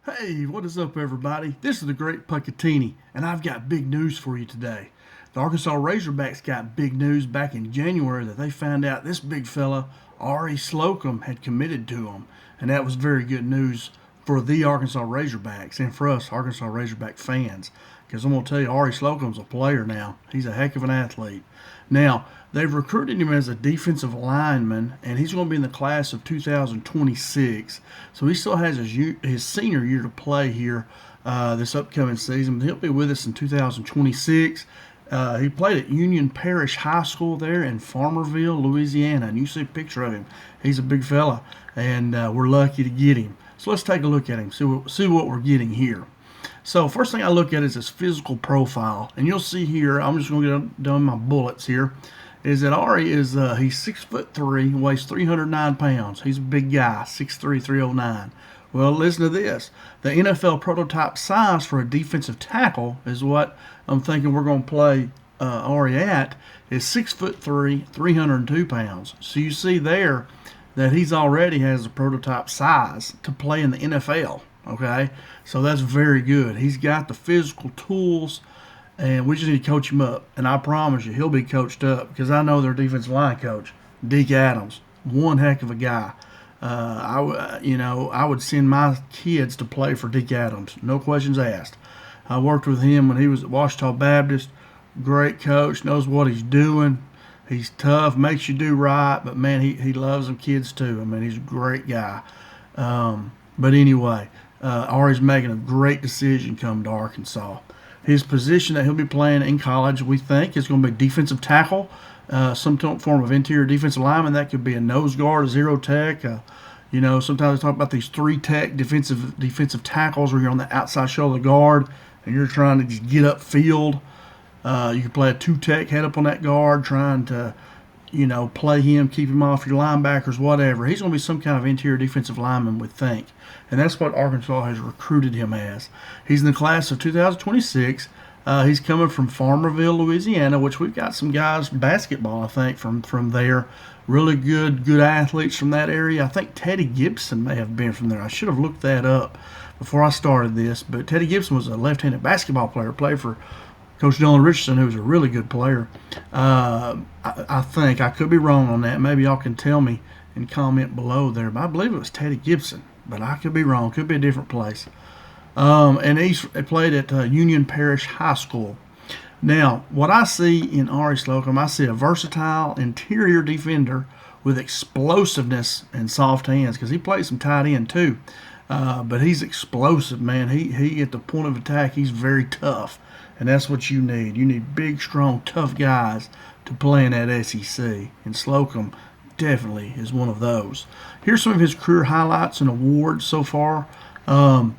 Hey, what is up, everybody? This is the Great Puckettini, and I've got big news for you today. The Arkansas Razorbacks got big news back in January that they found out this big fella, Ari Slocum, had committed to them, and that was very good news for the Arkansas Razorbacks and for us Arkansas Razorback fans. Because I'm going to tell you, Ari Slocum's a player now. He's a heck of an athlete. Now, they've recruited him as a defensive lineman, and he's going to be in the class of 2026. So he still has his senior year to play here this upcoming season. But he'll be with us in 2026. He played at Union Parish High School there in Farmerville, Louisiana, and you see a picture of him. He's a big fella, and we're lucky to get him. So let's take a look at him, see what we're getting here. So first thing I look at is his physical profile, and you'll see here. I'm just going to get done my bullets here. Is that Ari is he's 6'3", weighs 309 pounds. He's a big guy, 6'3", 309. Well, listen to this. The NFL prototype size for a defensive tackle is what I'm thinking we're going to play Ari at is 6'3", 302 pounds. So you see there that he's already has a prototype size to play in the NFL. Okay, so that's very good. He's got the physical tools, and we just need to coach him up. And I promise you, he'll be coached up because I know their defensive line coach, Deke Adams, one heck of a guy. I would send my kids to play for Deke Adams, no questions asked. I worked with him when he was at Washita Baptist. Great coach, knows what he's doing. He's tough, makes you do right, but man, he loves them kids too. I mean, he's a great guy. But anyway, Ari's making a great decision coming to Arkansas. His position that he'll be playing in college, we think, is going to be defensive tackle, some form of interior defensive lineman. That could be a nose guard, a zero tech. Sometimes they talk about these three-tech defensive tackles where you're on the outside shoulder of the guard and you're trying to just get upfield. You can play a two-tech head up on that guard, trying to play him, keep him off your linebackers, whatever. He's going to be some kind of interior defensive lineman, we think. And that's what Arkansas has recruited him as. He's in the class of 2026. He's coming from Farmerville, Louisiana, which we've got some guys, basketball, I think, from there. Really good athletes from that area. I think Teddy Gibson may have been from there. I should have looked that up before I started this. But Teddy Gibson was a left-handed basketball player, played for Coach Dylan Richardson, who's a really good player. I think. I could be wrong on that. Maybe y'all can tell me and comment below there. But I believe it was Teddy Gibson, but I could be wrong. Could be a different place. And he played at Union Parish High School. Now, what I see in Ari Slocum, I see a versatile interior defender with explosiveness and soft hands because he plays some tight end too. But he's explosive, man. He at the point of attack, he's very tough. And that's what you need. You need big, strong, tough guys to play in that SEC. And Slocum definitely is one of those. Here's some of his career highlights and awards so far. In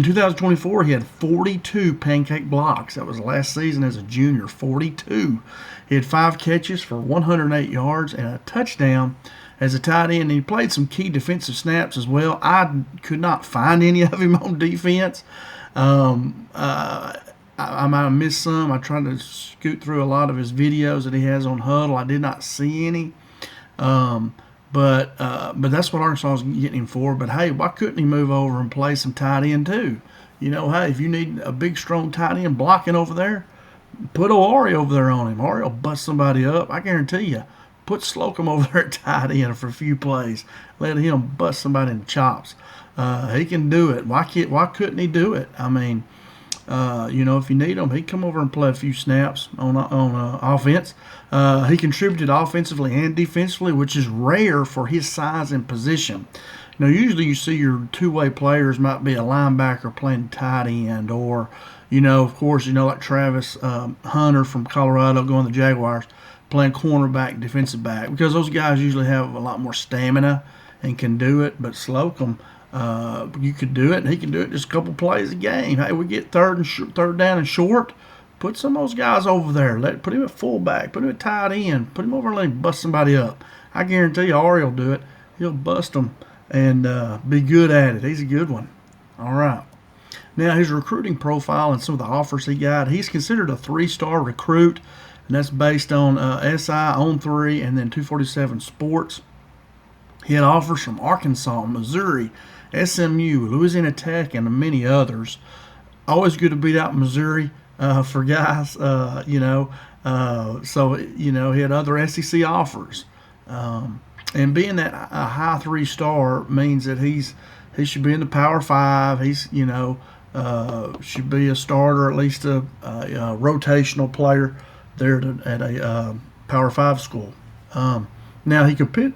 2024, he had 42 pancake blocks. That was last season as a junior, 42. He had 5 catches for 108 yards and a touchdown as a tight end. And he played some key defensive snaps as well. I could not find any of him on defense. I might have missed some. I tried to scoot through a lot of his videos that he has on Huddle. I did not see any. But that's what Arkansas is getting him for. But hey, why couldn't he move over and play some tight end too? Hey, if you need a big, strong tight end blocking over there, put Ari over there on him. Ari will bust somebody up. I guarantee you. Put Slocum over there at tight end for a few plays. Let him bust somebody in the chops. He can do it. Why couldn't he do it? I mean, if you need him, he'd come over and play a few snaps on offense. He contributed offensively and defensively, which is rare for his size and position. Usually you see your two-way players might be a linebacker playing tight end, or, of course, like Travis Hunter from Colorado going to the Jaguars, playing cornerback, defensive back, because those guys usually have a lot more stamina and can do it. But Slocum, you could do it, and he can do it just a couple plays a game. Hey, we get third down and short. Put some of those guys over there. Put him at fullback. Put him at tight end. Put him over and let him bust somebody up. I guarantee you Ari will do it. He'll bust them and be good at it. He's a good one. All right. Now, his recruiting profile and some of the offers he got, he's considered a 3-star recruit, and that's based on SI, On3, and then 247 Sports. He had offers from Arkansas, Missouri, SMU, Louisiana Tech, and many others. Always good to beat out Missouri for guys, so, he had other SEC offers. And being that a high 3-star means that he should be in the Power 5. He's, should be a starter, at least a rotational player there at a Power 5 school. Now he committed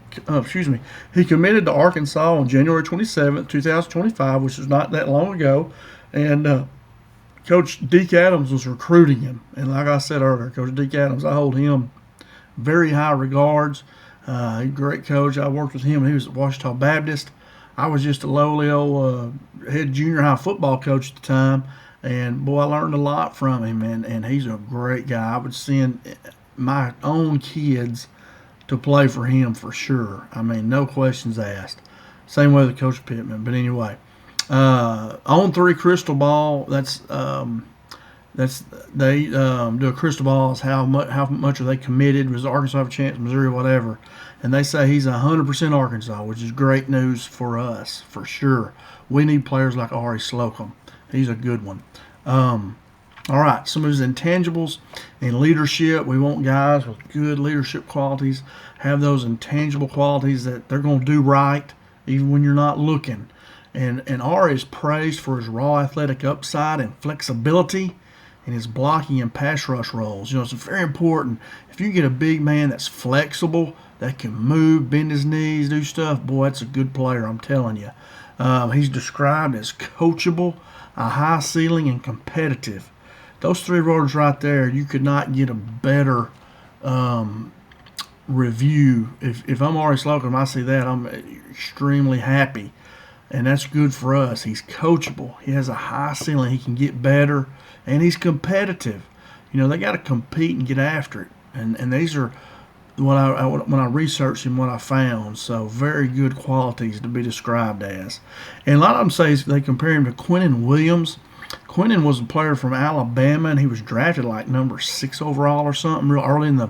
to Arkansas on January 27th, 2025, which was not that long ago, and Coach Deke Adams was recruiting him. And like I said earlier, Coach Deke Adams, I hold him very high regards. Great coach. I worked with him when he was at Ouachita Baptist. I was just a lowly old head junior high football coach at the time, and boy, I learned a lot from him, and he's a great guy. I would send my own kids to play for him for sure. I mean, no questions asked. Same way with Coach Pittman. But anyway, on 3 crystal ball. That's they do a crystal ball as how much are they committed? Was Arkansas have a chance? Missouri, whatever. And they say he's 100% Arkansas, which is great news for us for sure. We need players like Ari Slocum. He's a good one. All right, some of his intangibles in leadership. We want guys with good leadership qualities, have those intangible qualities that they're going to do right even when you're not looking. And Ari is praised for his raw athletic upside and flexibility in his blocking and pass rush roles. It's very important. If you get a big man that's flexible, that can move, bend his knees, do stuff, boy, that's a good player, I'm telling you. He's described as coachable, a high ceiling, and competitive. Those 3 words right there, you could not get a better review. If I'm Ari Slocum, I see that, I'm extremely happy. And that's good for us. He's coachable. He has a high ceiling. He can get better. And he's competitive. They got to compete and get after it. And these are when I researched him, what I found. So very good qualities to be described as. And a lot of them say they compare him to Quinnen Williams. Quinnen was a player from Alabama, and he was drafted like number 6 overall or something real early in the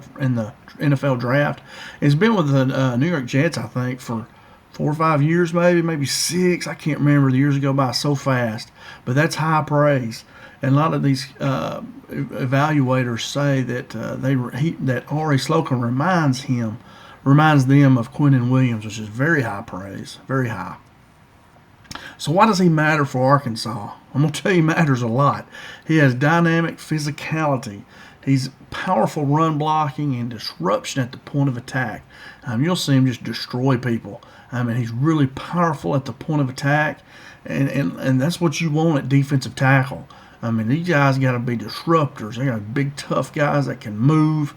NFL draft. He's been with the New York Jets, I think, for 4 or 5 years, maybe 6. I can't remember. The years go by so fast. But that's high praise. And a lot of these evaluators say that that Ari Slocum reminds them of Quinnen Williams, which is very high praise, very high. So why does he matter for Arkansas? I'm going to tell you he matters a lot. He has dynamic physicality. He's powerful run blocking and disruption at the point of attack. You'll see him just destroy people. He's really powerful at the point of attack, and that's what you want at defensive tackle. These guys got to be disruptors. They got big, tough guys that can move.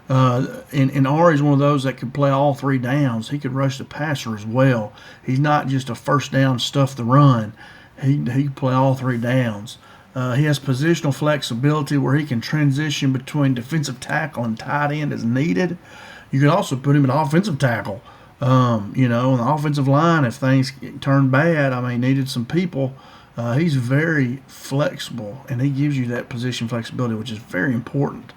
And Ari's one of those that could play all 3 downs. He could rush the passer as well. He's not just a first down stuff the run. He can play all 3 downs. He has positional flexibility where he can transition between defensive tackle and tight end as needed. You could also put him at offensive tackle. On the offensive line, if things turn bad, needed some people. He's very flexible, and he gives you that position flexibility, which is very important.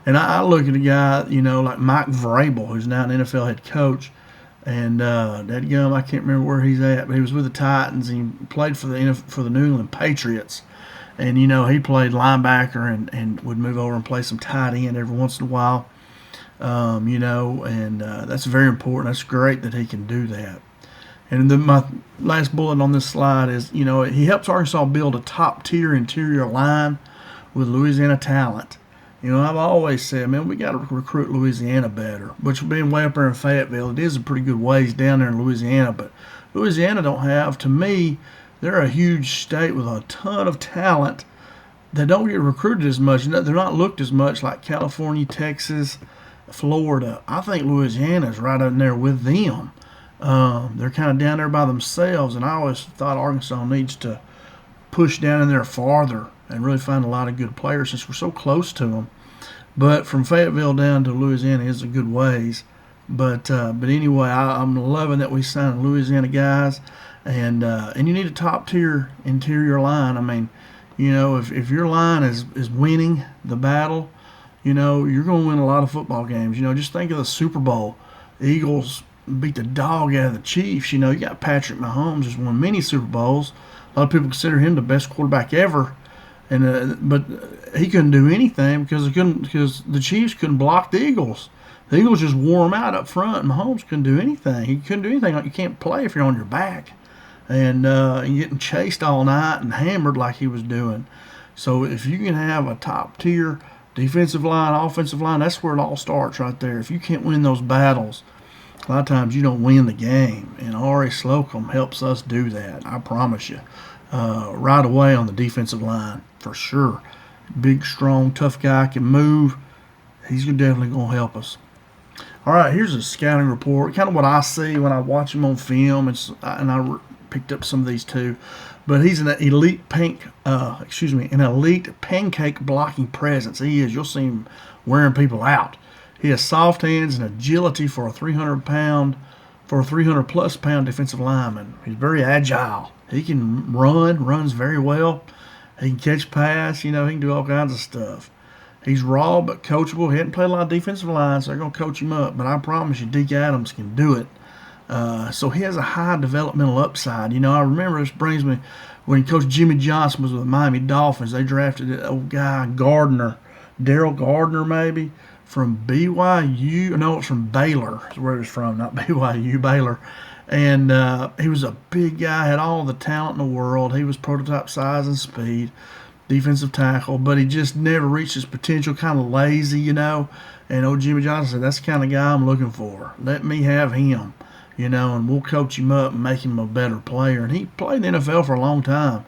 And I look at a guy, like Mike Vrabel, who's now an NFL head coach, and that gum, I can't remember where he's at, but he was with the Titans, and he played for the New England Patriots. And, he played linebacker and would move over and play some tight end every once in a while. And that's very important. That's great that he can do that. And then my last bullet on this slide is, he helps Arkansas build a top-tier interior line with Louisiana talent. I've always said, man, we got to recruit Louisiana better. But being way up there in Fayetteville, it is a pretty good ways down there in Louisiana. But Louisiana don't have, to me, they're a huge state with a ton of talent that don't get recruited as much. They're not looked as much like California, Texas, Florida. I think Louisiana is right in there with them. They're kind of down there by themselves, and I always thought Arkansas needs to push down in there farther and really find a lot of good players since we're so close to them. But from Fayetteville down to Louisiana is a good ways. But anyway, I'm loving that we signed Louisiana guys, and you need a top tier interior line. If your line is winning the battle, you're going to win a lot of football games. Just think of the Super Bowl, Eagles beat the dog out of the Chiefs. You know, you got Patrick Mahomes, just won many Super Bowls. A lot of people consider him the best quarterback ever, and but he couldn't do anything because the Chiefs couldn't block the Eagles. The Eagles just wore him out up front, and Mahomes couldn't do anything. He couldn't do anything. You can't play if you're on your back, and getting chased all night and hammered like he was doing. So if you can have a top tier defensive line, offensive line, that's where it all starts right there. If you can't win those battles, a lot of times you don't win the game, and Ari Slocum helps us do that. I promise you, right away on the defensive line for sure. Big, strong, tough guy, can move. He's definitely going to help us. All right, here's a scouting report, kind of what I see when I watch him on film, and I picked up some of these too. But he's an elite an elite pancake blocking presence. He is. You'll see him wearing people out. He has soft hands and agility for a 300-plus pound defensive lineman. He's very agile. He can runs very well. He can catch pass. You know, he can do all kinds of stuff. He's raw but coachable. He hadn't played a lot of defensive line, so they're going to coach him up. But I promise you, Deke Adams can do it. So he has a high developmental upside. You know, I remember, this brings me when Coach Jimmy Johnson was with the Miami Dolphins. They drafted that old guy Gardner, Daryl Gardner maybe, from BYU. No, it's from Baylor. That's where it's from, not BYU, Baylor. And he was a big guy, had all the talent in the world. He was prototype size and speed, defensive tackle, but he just never reached his potential, kind of lazy, you know. And old Jimmy Johnson said, that's the kind of guy I'm looking for. Let me have him, you know, and we'll coach him up and make him a better player. And he played in the NFL for a long time.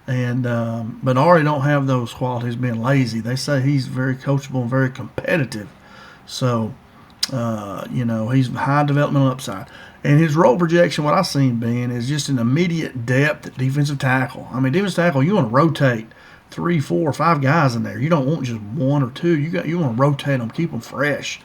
And but Ari don't have those qualities, being lazy. They say he's very coachable and very competitive. So, you know, he's high developmental upside. And his role projection, what I've seen being, is just an immediate depth at defensive tackle. I mean, defensive tackle, you want to rotate 3, 4, 5 guys in there. You don't want just 1 or 2. You want to rotate them, keep them fresh.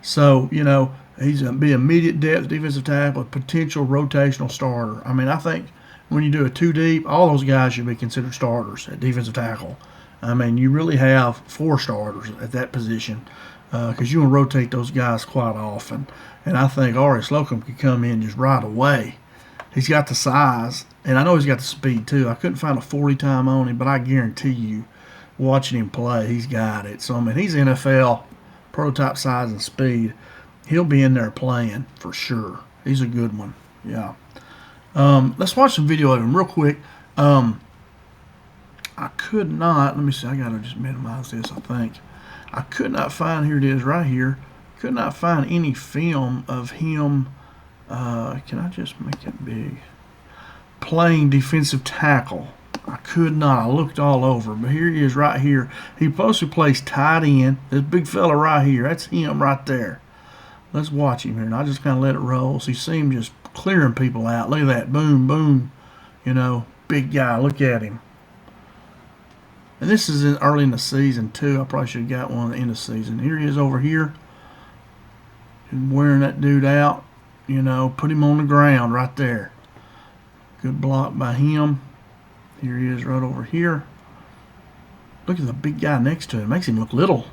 So, you know, he's going to be immediate depth defensive tackle, a potential rotational starter. I mean, I think when you do a 2 deep, all those guys should be considered starters at defensive tackle. I mean, you really have 4 starters at that position because you want to rotate those guys quite often. And I think Ari Slocum could come in just right away. He's got the size, and I know he's got the speed too. I couldn't find a 40 time on him, but I guarantee you, watching him play, he's got it. So, I mean, he's NFL prototype size and speed. He'll be in there playing for sure. He's a good one. Yeah. Let's watch some video of him real quick. I could not, let me see, I got to just minimize this, I think. I could not find, here it is right here, could not find any film of him. Can I just make it big? Playing defensive tackle. I could not. I looked all over, but here he is right here. He mostly plays tight end. This big fella right here, that's him right there. Let's watch him here, and I just kind of let it roll. So you see him just clearing people out. Look at that. Boom, boom. You know, big guy. Look at him. And this is early in the season, too. I probably should have got one at the end of the season. Here he is over here. He's wearing that dude out. You know, put him on the ground right there. Good block by him. Here he is right over here. Look at the big guy next to him. Makes him look little.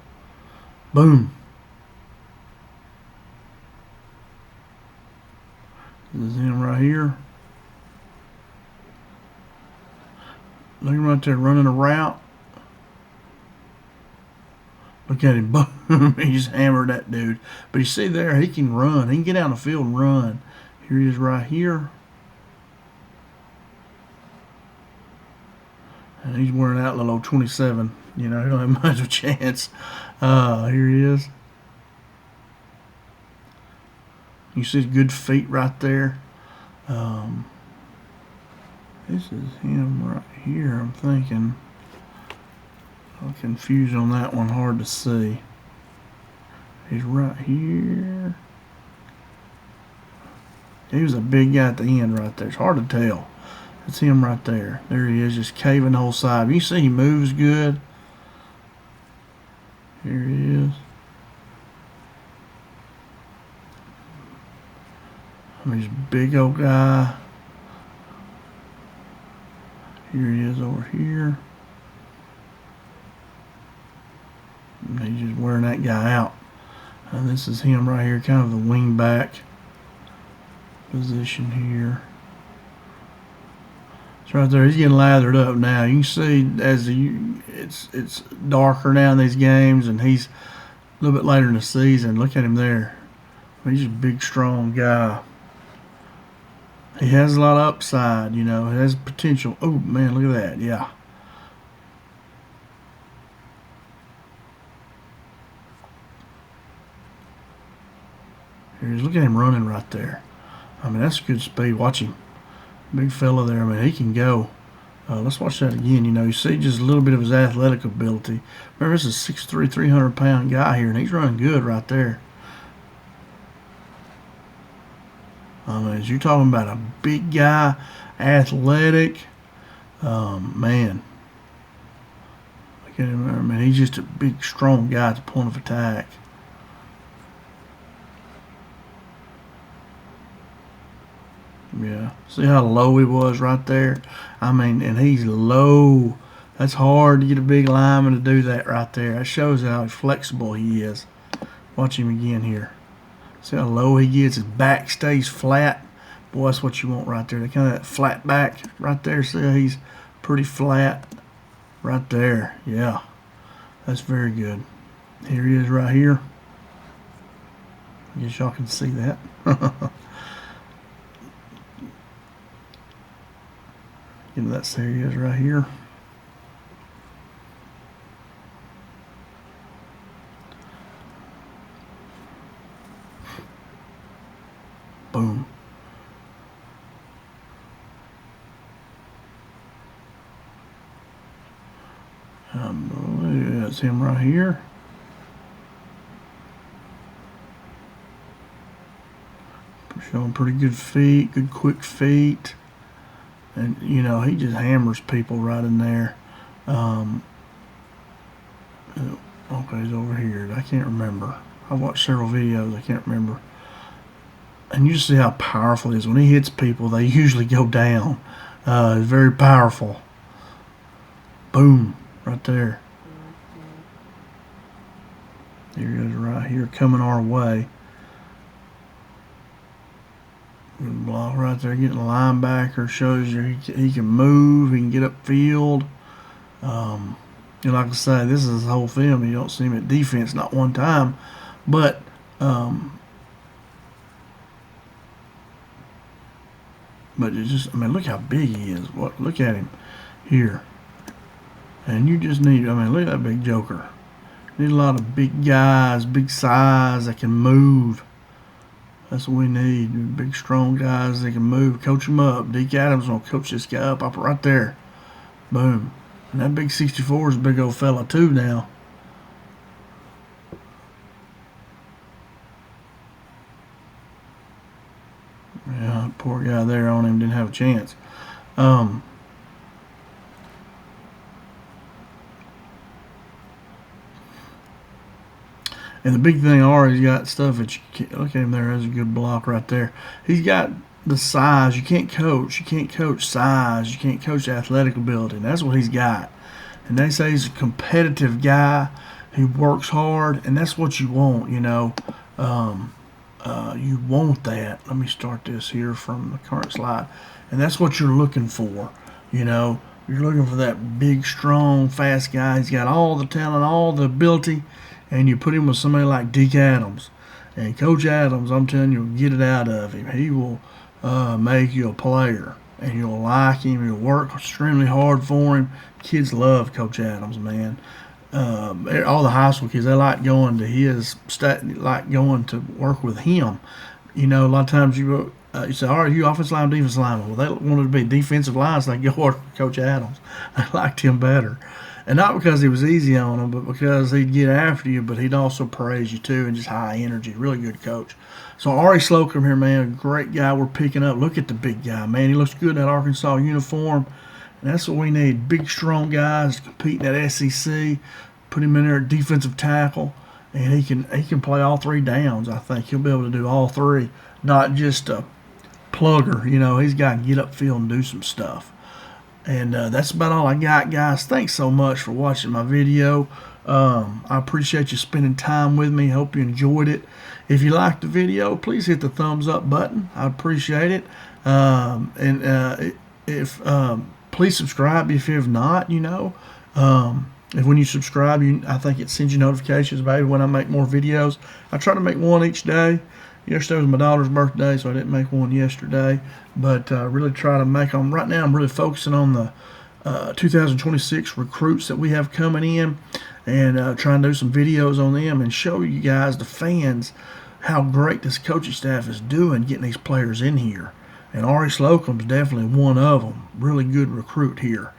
Boom. This is him right here. Look at him right there running a route. Look at him. Boom. He just hammered that dude. But you see there, he can run. He can get out on the field and run. Here he is right here. And he's wearing out little old 27. You know, he don't have much of a chance. Here he is. You see his good feet right there. This is him right here, I'm thinking. I'm confused on that one, hard to see. He's right here. He was a big guy at the end right there. It's hard to tell. It's him right there. There he is, just caving the whole side. You see he moves good. Here he is. I mean, he's a big old guy. Here he is over here. And he's just wearing that guy out. And this is him right here, kind of the wing back. position here. It's right there. He's getting lathered up now. You can see as it's darker now in these games, and he's a little bit later in the season. Look at him there. He's a big, strong guy. He has a lot of upside, you know. He has potential. Oh, man, look at that. Yeah. Here's, look at him running right there. I mean, that's good speed. Watch him. Big fella there. I mean, he can go. Let's watch that again. You know, you see just a little bit of his athletic ability. Remember, this is a 6'3", 300-pound guy here, and he's running good right there. I mean, you're talking about a big guy, athletic. Man. Look at him. I mean, he's just a big, strong guy at the point of attack. Yeah. See how low he was right there? I mean, and he's low. That's hard to get a big lineman to do that right there. That shows how flexible he is. Watch him again here. See how low he gets? His back stays flat. Boy, that's what you want right there. Kind of that flat back right there. See how he's pretty flat right there. Yeah. That's very good. Here he is right here. I guess y'all can see that. You know, that's there he is right here. Boom. That's him right here. Showing pretty good feet, good quick feet. And, you know, he just hammers people right in there. Okay, he's over here. I can't remember. I watched several videos. I can't remember. And you see how powerful he is. When he hits people, they usually go down. It's very powerful. Boom. Right there. Here he is right here coming our way. Good block right there. Getting a linebacker. Shows you he can move. He can get upfield. And like I say, this is his whole film. You don't see him at defense not one time. But it's just, I mean, look how big he is. Look at him here. And you just need, I mean, look at that big joker. You need a lot of big guys, big size that can move. That's what we need. Big, strong guys that can move. Coach them up. Deke Adams will coach this guy up right there. Boom. And that big 64 is a big old fella too now. Yeah, poor guy there on him didn't have a chance. And the big thing, Ari's got stuff that you can't, look at him there. There's a good block right there. He's got the size. You can't coach. You can't coach size. You can't coach athletic ability. And that's what he's got. And they say he's a competitive guy. He works hard, and that's what you want, you know. You want that. Let me start this here from the current slide. And that's what you're looking for, you know. You're looking for that big, strong, fast guy. He's got all the talent, all the ability. And you put him with somebody like Deke Adams. And Coach Adams, I'm telling you, get it out of him. He will make you a player. And you'll like him. You'll work extremely hard for him. Kids love Coach Adams, man. All the high school kids, they like going to like going to work with him. You know, a lot of times you say, all right, you offensive line, defensive lineman. Well, they wanted to be defensive line, so they go work with Coach Adams. They liked him better. And not because he was easy on them, but because he'd get after you, but he'd also praise you too, and just high energy. Really good coach. So Ari Slocum here, man, great guy we're picking up. Look at the big guy, man. He looks good in that Arkansas uniform. And that's what we need. Big, strong guys to compete in that SEC. Put him in there at defensive tackle, and he can play all three downs. I think he'll be able to do all three, not just a plugger. You know, he's got to get upfield and do some stuff. And that's about all I got, guys. Thanks so much for watching my video. I appreciate you spending time with me. Hope you enjoyed it. If you liked the video, please hit the thumbs up button. I appreciate it. If please subscribe if you have not. If when you subscribe, I think it sends you notifications, maybe when I make more videos. I try to make one each day. Yesterday was my daughter's birthday, so I didn't make one yesterday. But really try to make them. Right now, I'm really focusing on the 2026 recruits that we have coming in, and trying to do some videos on them and show you guys, the fans, how great this coaching staff is doing getting these players in here. And Ari Slocum is definitely one of them. Really good recruit here.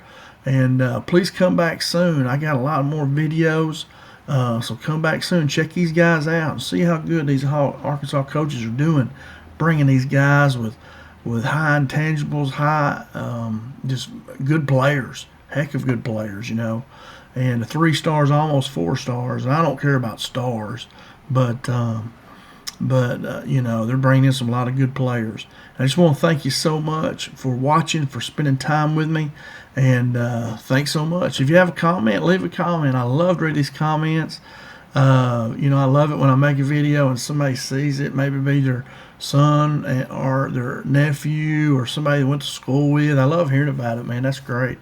And please come back soon. I got a lot more videos, so come back soon. Check these guys out and see how good these Arkansas coaches are doing, bringing these guys with high intangibles, just good players, heck of good players, And the 3 stars, almost 4 stars. And I don't care about stars, but they're bringing in a lot of good players. I just want to thank you so much for watching, for spending time with me, and thanks so much. If you have a comment, leave a comment. I love to read these comments. I love it when I make a video and somebody sees it, maybe be their son or their nephew or somebody they went to school with. I love hearing about it, man. That's great.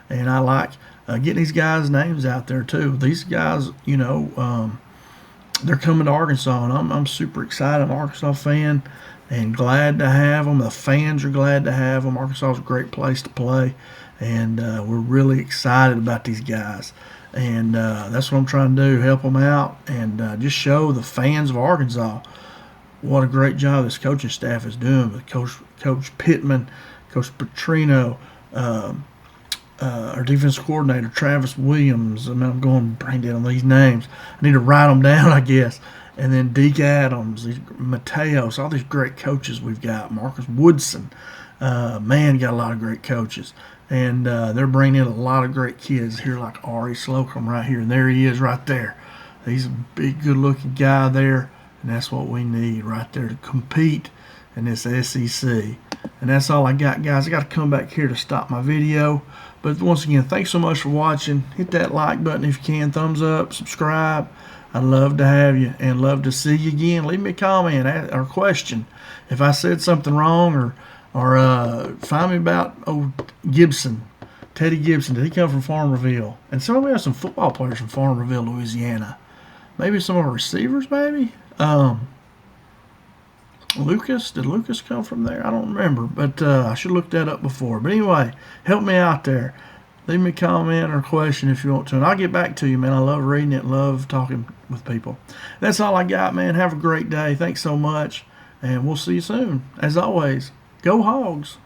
And I like getting these guys' names out there too. These guys, they're coming to Arkansas, and I'm super excited. I'm an Arkansas fan and glad to have them. The fans are glad to have them. Arkansas is a great place to play, and we're really excited about these guys. And that's what I'm trying to do, help them out and just show the fans of Arkansas what a great job this coaching staff is doing with Coach Pittman, Coach Petrino, our defense coordinator, Travis Williams. I'm going brain dead on these names. I need to write them down, I guess. And then Deke Adams, Mateos, all these great coaches we've got. Marcus Woodson. Got a lot of great coaches. And they're bringing in a lot of great kids here, like Ari Slocum right here. And there he is right there. He's a big, good-looking guy there. And that's what we need right there to compete in this SEC. And that's all I got, guys. I got to come back here to stop my video. But once again, thanks so much for watching. Hit that like button if you can. Thumbs up. Subscribe. I'd love to have you and love to see you again. Leave me a comment or question. If I said something wrong or find me about Gibson, Teddy Gibson. Did he come from Farmerville? And we have some football players from Farmerville, Louisiana. Maybe some of our receivers, maybe. Lucas, did Lucas come from there? I don't remember, but I should look that up before. But anyway, help me out there. Leave me a comment or a question if you want to, and I'll get back to you, man. I love reading it, love talking with people. That's all I got, man. Have a great day. Thanks so much, and we'll see you soon. As always, go Hogs.